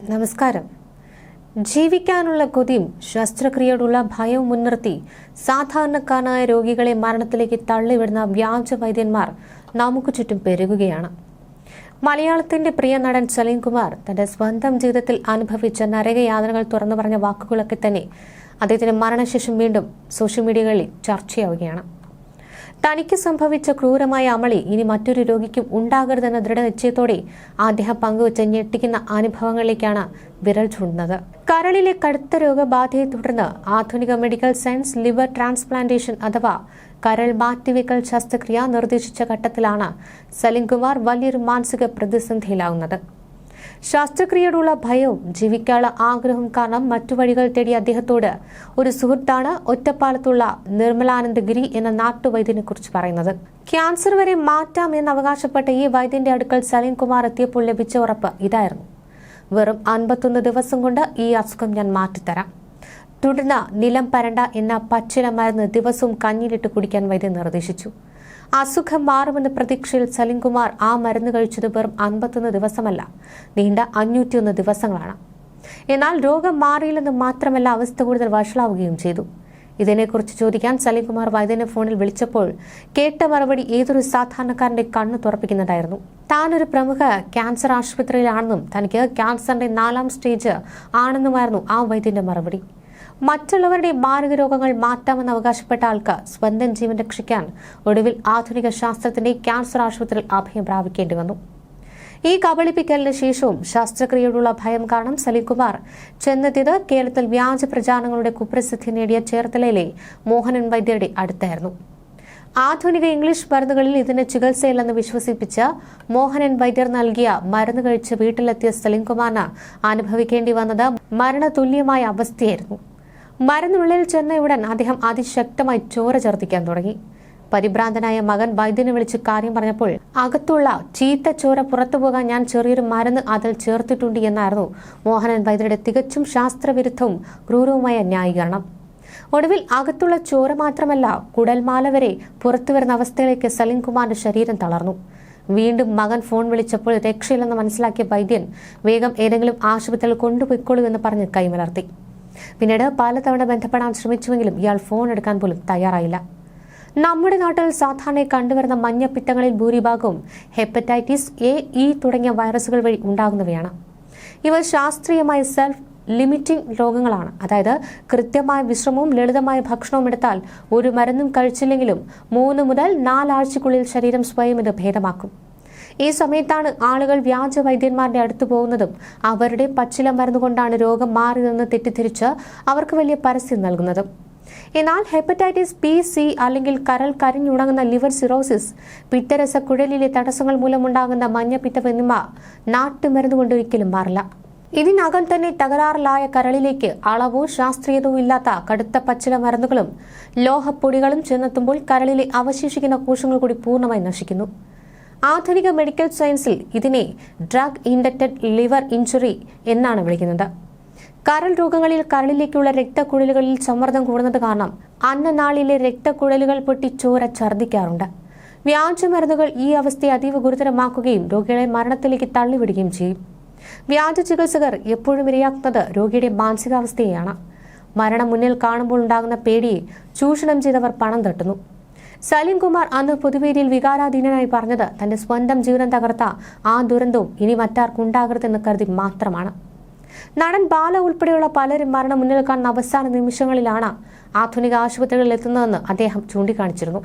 നമസ്കാരം. ജീവിക്കാനുള്ള കൊതിയും ശസ്ത്രക്രിയയോടുള്ള ഭയവും മുൻനിർത്തി സാധാരണക്കാരനായ രോഗികളെ മരണത്തിലേക്ക് തള്ളിവിടുന്ന വ്യാജ വൈദ്യന്മാർ നമുക്ക് ചുറ്റും പെരുകുകയാണ്. മലയാളത്തിന്റെ പ്രിയ നടൻ സലീം കുമാർ തന്റെ സ്വന്തം ജീവിതത്തിൽ അനുഭവിച്ച നരകയാതനകൾ തുറന്നു പറഞ്ഞ വാക്കുകളൊക്കെ തന്നെ അദ്ദേഹത്തിന്റെ മരണശേഷം വീണ്ടും സോഷ്യൽ മീഡിയകളിൽ ചർച്ചയാവുകയാണ്. തനിക്ക് സംഭവിച്ച ക്രൂരമായ അമളി ഇനി മറ്റൊരു രോഗിക്കും ഉണ്ടാകരുതെന്ന ദൃഢനിശ്ചയത്തോടെ അദ്ദേഹം പങ്കുവച്ച ഞെട്ടിക്കുന്ന അനുഭവങ്ങളിലേക്കാണ് വിരൽ ചൂണ്ടുന്നത്. കരളിലെ കടുത്ത രോഗബാധയെ തുടർന്ന് ആധുനിക മെഡിക്കൽ സയൻസ് ലിവർ ട്രാൻസ്പ്ലാന്റേഷൻ അഥവാ കരൾ മാറ്റിവെക്കൽ ശസ്ത്രക്രിയ നിർദ്ദേശിച്ച ഘട്ടത്തിലാണ് സലീം കുമാർ വലിയൊരു മാനസിക പ്രതിസന്ധിയിലാവുന്നത്. ശസ്ത്രക്രിയയോടുള്ള ഭയവും ജീവിക്കാനുള്ള ആഗ്രഹവും കാരണം മറ്റു വഴികൾ തേടി അദ്ദേഹത്തോട് ഒരു സുഹൃത്താണ് ഒറ്റപ്പാലത്തുള്ള നിർമ്മലാനന്ദഗിരി എന്ന നാട്ടുവൈദ്യനെ കുറിച്ച് പറയുന്നത്. ക്യാൻസർ വരെ മാറ്റാം എന്ന് അവകാശപ്പെട്ട ഈ വൈദ്യന്റെ അടുക്കൽ സലീം കുമാർ എത്തിയപ്പോൾ ലഭിച്ച ഉറപ്പ് ഇതായിരുന്നു: വെറും 51 ദിവസം കൊണ്ട് ഈ അസുഖം ഞാൻ മാറ്റിത്തരാം. തുടർന്ന് നിലം പരണ്ട എന്ന പച്ചില മരുന്ന് ദിവസവും കഞ്ഞിലിട്ട് കുടിക്കാൻ വൈദ്യൻ നിർദ്ദേശിച്ചു. അസുഖം മാറുമെന്ന പ്രതീക്ഷയിൽ സലീം കുമാർ ആ മരുന്ന് കഴിച്ചത് വെറും 51 ദിവസമല്ല, നീണ്ട 501 ദിവസങ്ങളാണ്. എന്നാൽ രോഗം മാറിയില്ലെന്ന് മാത്രമല്ല, അവസ്ഥ കൂടുതൽ വഷളാവുകയും ചെയ്തു. ഇതിനെക്കുറിച്ച് ചോദിക്കാൻ സലീം കുമാർ വൈദ്യനെ ഫോണിൽ വിളിച്ചപ്പോൾ കേട്ട മറുപടി ഏതൊരു സാധാരണക്കാരന്റെ കണ്ണു തുറപ്പിക്കുന്നതായിരുന്നു. താനൊരു പ്രമുഖ ക്യാൻസർ ആശുപത്രിയിലാണെന്നും തനിക്ക് ക്യാൻസറിന്റെ 4ാം സ്റ്റേജ് ആണെന്നുമായിരുന്നു ആ വൈദ്യന്റെ മറുപടി. മറ്റുള്ളവരുടെ മാരക രോഗങ്ങൾ മാറ്റാമെന്ന് അവകാശപ്പെട്ട ആൾക്ക് സ്വന്തം ജീവൻ രക്ഷിക്കാൻ ഒടുവിൽ ആധുനിക ശാസ്ത്രത്തിന്റെ ക്യാൻസർ ആശുപത്രിയിൽ അഭയം പ്രാപിക്കേണ്ടി വന്നു. ഈ കബളിപ്പിക്കലിന് ശേഷവും ശസ്ത്രക്രിയയോടുള്ള ഭയം കാരണം സലീം കുമാർ ചെന്നെത്തിയത് കേരളത്തിൽ വ്യാജ പ്രചാരണങ്ങളുടെ കുപ്രസിദ്ധി നേടിയ ചേർത്തലയിലെ മോഹനൻ വൈദ്യരുടെ അടുത്തായിരുന്നു. ആധുനിക ഇംഗ്ലീഷ് മരുന്നുകളിൽ ഇതിന് ചികിത്സയില്ലെന്ന് വിശ്വസിപ്പിച്ച് മോഹനൻ വൈദ്യർ നൽകിയ മരുന്ന് കഴിച്ച് വീട്ടിലെത്തിയ സലീം കുമാറിന് അനുഭവിക്കേണ്ടി വന്നത് മരണതുല്യമായ അവസ്ഥയായിരുന്നു. മരുന്നുള്ളിൽ ചെന്നയുടൻ അദ്ദേഹം അതിശക്തമായി ചോര ഛർദ്ദിക്കാൻ തുടങ്ങി. പരിഭ്രാന്തനായ മകൻ വൈദ്യനെ വിളിച്ച് കാര്യം പറഞ്ഞപ്പോൾ അകത്തുള്ള ചീത്ത ചോര പുറത്തുപോകാൻ ഞാൻ ചെറിയൊരു മരുന്ന് അതിൽ ചേർത്തിട്ടുണ്ട് എന്നായിരുന്നു മോഹനൻ വൈദ്യരുടെ തികച്ചും ശാസ്ത്രവിരുദ്ധവും ക്രൂരവുമായ ന്യായീകരണം. ഒടുവിൽ അകത്തുള്ള ചോര മാത്രമല്ല, കുടൽമാല വരെ പുറത്തുവരുന്ന അവസ്ഥയിലേക്ക് സലീം കുമാറിന്റെ ശരീരം തളർന്നു. വീണ്ടും മകൻ ഫോൺ വിളിച്ചപ്പോൾ രക്ഷയില്ലെന്ന് മനസ്സിലാക്കിയ വൈദ്യൻ വേഗം ഏതെങ്കിലും ആശുപത്രിയിൽ കൊണ്ടുപോയിക്കോളൂ എന്ന് പറഞ്ഞ് കൈമലർത്തി. പിന്നീട് പലതവണ ബന്ധപ്പെടാൻ ശ്രമിച്ചുവെങ്കിലും ഇയാൾ ഫോൺ എടുക്കാൻ പോലും തയ്യാറായില്ല. നമ്മുടെ നാട്ടിൽ സാധാരണ കണ്ടുവരുന്ന മഞ്ഞപ്പിത്തങ്ങളിൽ ഭൂരിഭാഗവും ഹെപ്പറ്റൈറ്റിസ് എ, ഇ തുടങ്ങിയ വൈറസുകൾ വഴി ഉണ്ടാകുന്നവയാണ്. ഇവ ശാസ്ത്രീയമായ സെൽഫ് ലിമിറ്റിംഗ് രോഗങ്ങളാണ്. അതായത് കൃത്യമായ വിശ്രമവും ലളിതമായ ഭക്ഷണവും എടുത്താൽ ഒരു മരുന്നും കഴിച്ചില്ലെങ്കിലും 3 മുതൽ 4 ആഴ്ചക്കുള്ളിൽ ശരീരം സ്വയം ഇത് ഭേദമാക്കും. ഈ സമയത്താണ് ആളുകൾ വ്യാജ വൈദ്യന്മാരുടെ അടുത്ത് പോകുന്നതും അവരുടെ പച്ചില മരുന്നുകൊണ്ടാണ് രോഗം മാറിയതെന്ന് തെറ്റിദ്ധരിച്ച് അവർക്ക് വലിയ പരസ്യം നൽകുന്നതും. എന്നാൽ ഹെപ്പറ്റൈറ്റിസ് ബി, സി അല്ലെങ്കിൽ കരൾ കരിഞ്ഞുണങ്ങുന്ന ലിവർ സിറോസിസ്, പിത്തരസ കുഴലിലെ തടസ്സങ്ങൾ മൂലമുണ്ടാകുന്ന മഞ്ഞപ്പിത്തം എന്നിവ നാട്ടുമരുന്ന് കൊണ്ട് ഒരിക്കലും മാറില്ല. ഇതിനകം തന്നെ തകരാറിലായ കരളിലേക്ക് അളവോ ശാസ്ത്രീയതയോ ഇല്ലാത്ത കടുത്ത പച്ചില മരുന്നുകളും ലോഹപ്പൊടികളും ചെന്നെത്തുമ്പോൾ കരളിലെ അവശേഷിക്കുന്ന കോശങ്ങൾ കൂടി പൂർണ്ണമായി നശിക്കുന്നു. ആധുനിക മെഡിക്കൽ സയൻസിൽ ഇതിനെ ഡ്രഗ് ഇൻഡക്റ്റഡ് ലിവർ ഇഞ്ചുറി എന്നാണ് വിളിക്കുന്നത്. കരൾ രോഗങ്ങളിൽ കരളിലേക്കുള്ള രക്തക്കുഴലുകളിൽ സമ്മർദ്ദം കൂടുന്നത് കാരണം അന്നനാളിലെ രക്തക്കുഴലുകൾ പൊട്ടി ചോര ഛർദ്ദിക്കാറുണ്ട്. വ്യാജമരുന്നുകൾ ഈ അവസ്ഥയെ അതീവ ഗുരുതരമാക്കുകയും രോഗികളെ മരണത്തിലേക്ക് തള്ളിവിടുകയും ചെയ്യും. വ്യാജ ചികിത്സകർ എപ്പോഴും ഇരയാക്കുന്നത് രോഗിയുടെ മാനസികാവസ്ഥയെയാണ്. മരണം മുന്നിൽ കാണുമ്പോൾ ഉണ്ടാകുന്ന പേടിയെ ചൂഷണം ചെയ്തവർ പണം തട്ടുന്നു. സലീം കുമാർ അന്ന് പൊതുവേദിയിൽ വികാരാധീനനായി പറഞ്ഞത് തന്റെ സ്വന്തം ജീവനം തകർത്ത ആ ദുരന്തവും ഇനി മറ്റാർക്കുണ്ടാകരുതെന്ന് കരുതി മാത്രമാണ്. നടൻ ബാല ഉൾപ്പെടെയുള്ള പലരും മരണം മുന്നിൽ കാണുന്ന അവസാന നിമിഷങ്ങളിലാണ് ആധുനിക ആശുപത്രികളിൽ എത്തുന്നതെന്ന് അദ്ദേഹം ചൂണ്ടിക്കാണിച്ചിരുന്നു.